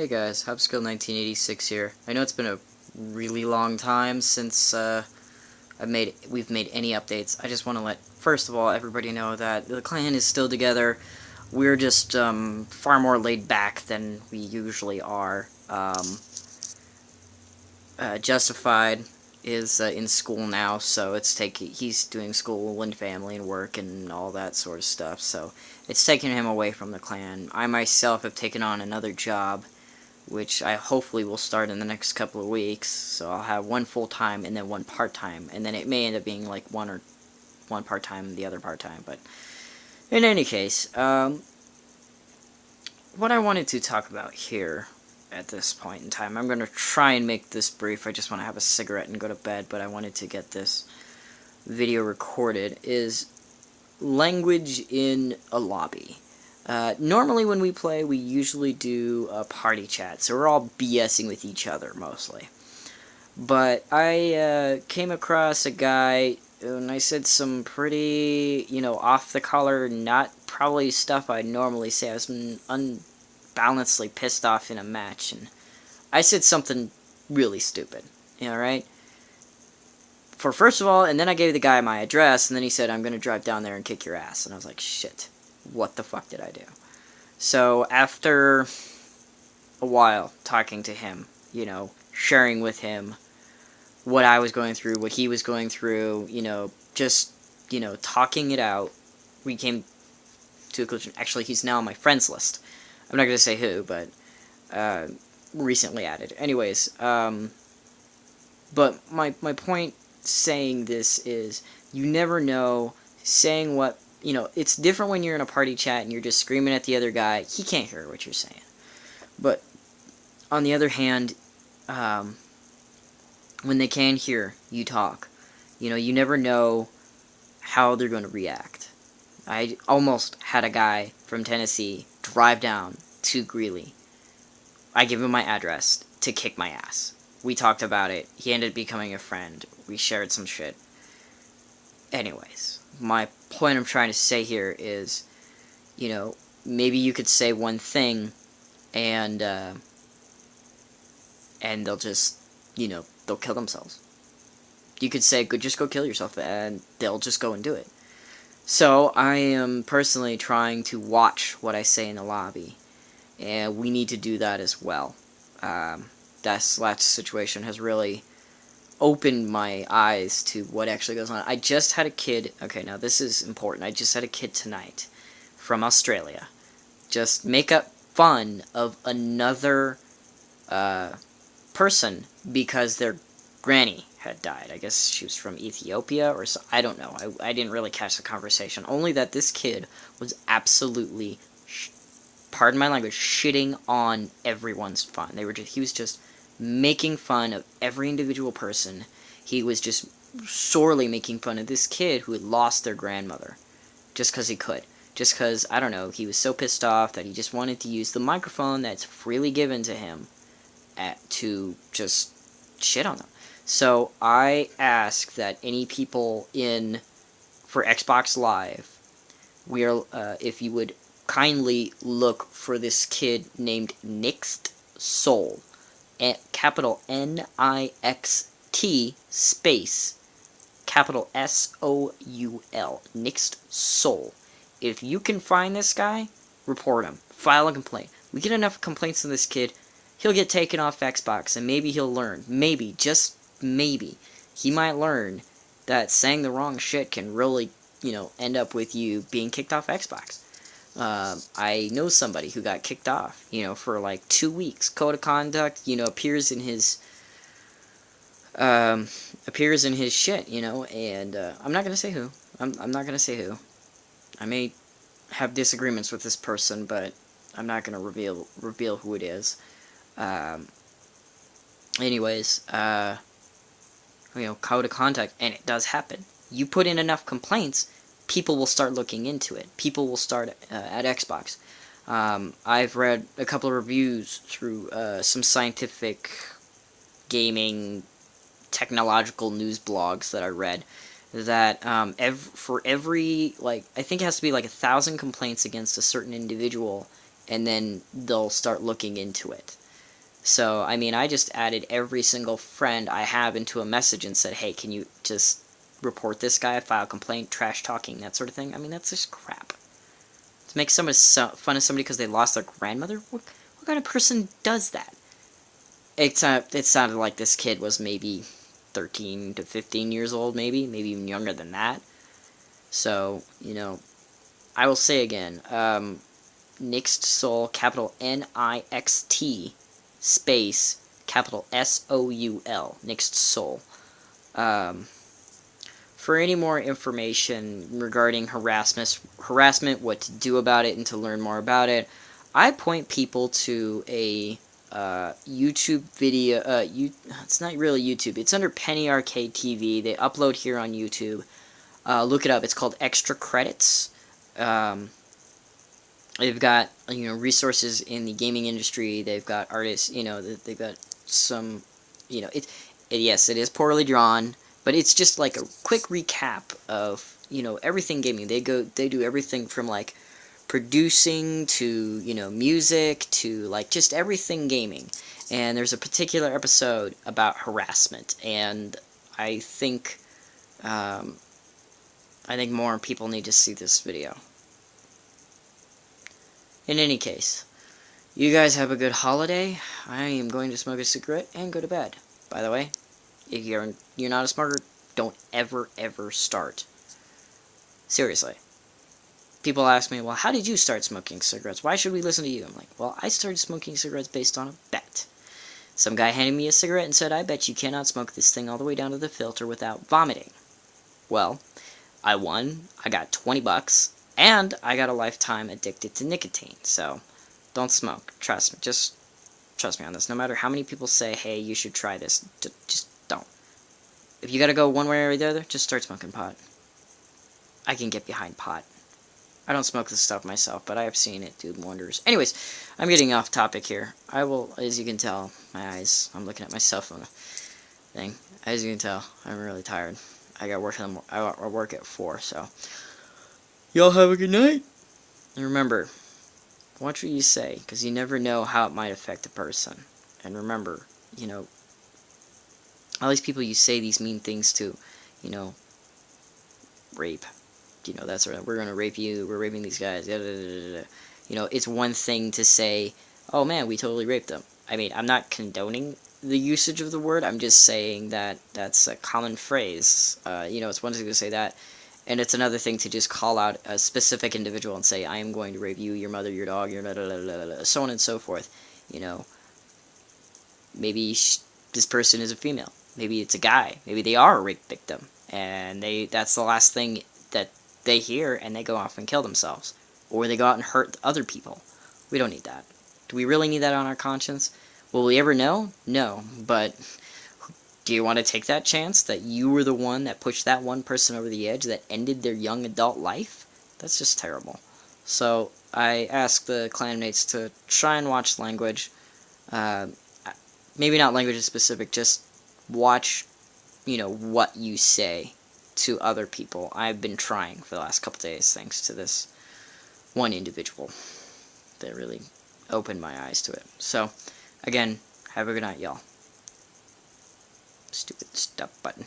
Hey guys, Hubskill 1986 here. I know it's been a really long time since we've made any updates. I just want to let, first of all, everybody know that the clan is still together. We're just far more laid back than we usually are. Justified is in school now, so he's doing school and family and work and all that sort of stuff. So it's taking him away from the clan. I myself have taken on another job, which I hopefully will start in the next couple of weeks. So I'll have one full-time and then one part-time, and then it may end up being like one part-time and the other part-time. But in any case, what I wanted to talk about here at this point in time, I'm going to try and make this brief. I just want to have a cigarette and go to bed, but I wanted to get this video recorded, is language in a lobby. Normally when we play, we usually do a party chat, so we're all BSing with each other, mostly. But I came across a guy, and I said some pretty, off-the-collar, not probably stuff I'd normally say. I was unbalancedly pissed off in a match, and I said something really stupid, right? First of all, and then I gave the guy my address, and then he said, I'm going to drive down there and kick your ass, and I was like, shit. What the fuck did I do? So after a while talking to him, sharing with him what I was going through, what he was going through, just, talking it out, we came to a conclusion. Actually, he's now on my friends list. I'm not going to say who, but recently added. Anyways, but my point saying this is, you never know saying what, it's different when you're in a party chat and you're just screaming at the other guy. He can't hear what you're saying. But on the other hand, when they can hear you talk, you never know how they're going to react. I almost had a guy from Tennessee drive down to Greeley. I give him my address to kick my ass. We talked about it. He ended up becoming a friend. We shared some shit. Anyways, my point I'm trying to say here is, maybe you could say one thing, and they'll just, they'll kill themselves. You could say, just go kill yourself, and they'll just go and do it. So, I am personally trying to watch what I say in the lobby, and we need to do that as well. That last situation has really opened my eyes to what actually goes on. I just had a kid, okay, now this is important, I just had a kid tonight from Australia just make up fun of another person because their granny had died. I guess she was from Ethiopia or so, I don't know. I didn't really catch the conversation. Only that this kid was absolutely, pardon my language, shitting on everyone's fun. He was just making fun of every individual person. He was just sorely making fun of this kid who had lost their grandmother. Just because he could. Just because, I don't know, he was so pissed off that he just wanted to use the microphone that's freely given to him to just shit on them. So I ask that any people for Xbox Live, if you would kindly look for this kid named Nixt Soul. Capital N-I-X-T space capital S-O-U-L. Nixt Soul. If you can find this guy, report him. File a complaint. We get enough complaints on this kid, he'll get taken off Xbox, and maybe he'll learn. Maybe, just maybe, he might learn that saying the wrong shit can really, end up with you being kicked off Xbox. I know somebody who got kicked off, for like 2 weeks. Code of conduct, appears in his shit, and I'm not gonna say who. I'm not gonna say who. I may have disagreements with this person, but I'm not gonna reveal who it is. Anyways, code of conduct, and it does happen. You put in enough complaints, people will start looking into it. People will start at Xbox. I've read a couple of reviews through some scientific gaming technological news blogs that I read that for every, I think it has to be 1,000 complaints against a certain individual, and then they'll start looking into it. So, I mean, I just added every single friend I have into a message and said, hey, can you just report this guy, file a complaint, trash talking, that sort of thing? I mean, that's just crap. To make fun of somebody because they lost their grandmother? What kind of person does that? It sounded like this kid was maybe 13 to 15 years old, maybe even younger than that. So, you know, I will say again, Nixt Soul, capital Nixt, space, capital SOUL, Nixt Soul. For any more information regarding harassment, what to do about it, and to learn more about it, I point people to a YouTube video. It's not really YouTube. It's under Penny Arcade TV. They upload here on YouTube. Look it up. It's called Extra Credits. They've got, you know, resources in the gaming industry. They've got artists. You know, they've got some. You know, yes, it is poorly drawn, but it's just like a quick recap of, you know, everything gaming. They do everything from like producing to, you know, music to like just everything gaming. And there's a particular episode about harassment, and I think more people need to see this video. In any case, you guys have a good holiday. I am going to smoke a cigarette and go to bed. By the way, if you're not a smoker, don't ever start. Seriously. People ask me, well, how did you start smoking cigarettes? Why should we listen to you? I'm like, well, I started smoking cigarettes based on a bet. Some guy handed me a cigarette and said, I bet you cannot smoke this thing all the way down to the filter without vomiting. Well, I won. I got $20, and I got a lifetime addicted to nicotine. So, don't smoke. Trust me. Just trust me on this. No matter how many people say, hey, you should try this, just don't. If you gotta go one way or the other, just start smoking pot. I can get behind pot. I don't smoke this stuff myself, but I have seen it do wonders. Anyways, I'm getting off topic here. I will, as you can tell, my eyes, I'm looking at my cell phone thing. As you can tell, I'm really tired. I got work I work at 4, so. Y'all have a good night. And remember, watch what you say, because you never know how it might affect a person. And remember, you know, all these people you say these mean things to, you know, rape. You know, that's right, we're gonna rape you, we're raping these guys, da, da, da, da. You know, it's one thing to say, oh man, we totally raped them. I mean, I'm not condoning the usage of the word, I'm just saying that that's a common phrase. You know, it's one thing to say that, and it's another thing to just call out a specific individual and say, I am going to rape you, your mother, your dog, your da, da, da, da, da, so on and so forth. You know, maybe this person is a female, maybe it's a guy, maybe they are a rape victim, and that's the last thing that they hear, and they go off and kill themselves. Or they go out and hurt other people. We don't need that. Do we really need that on our conscience? Will we ever know? No. But do you want to take that chance that you were the one that pushed that one person over the edge that ended their young adult life? That's just terrible. So I ask the clanmates to try and watch language. Maybe not language specific, just watch, you know, what you say to other people. I've been trying for the last couple days, thanks to this one individual that really opened my eyes to it. So, again, have a good night, y'all. Stupid stop button.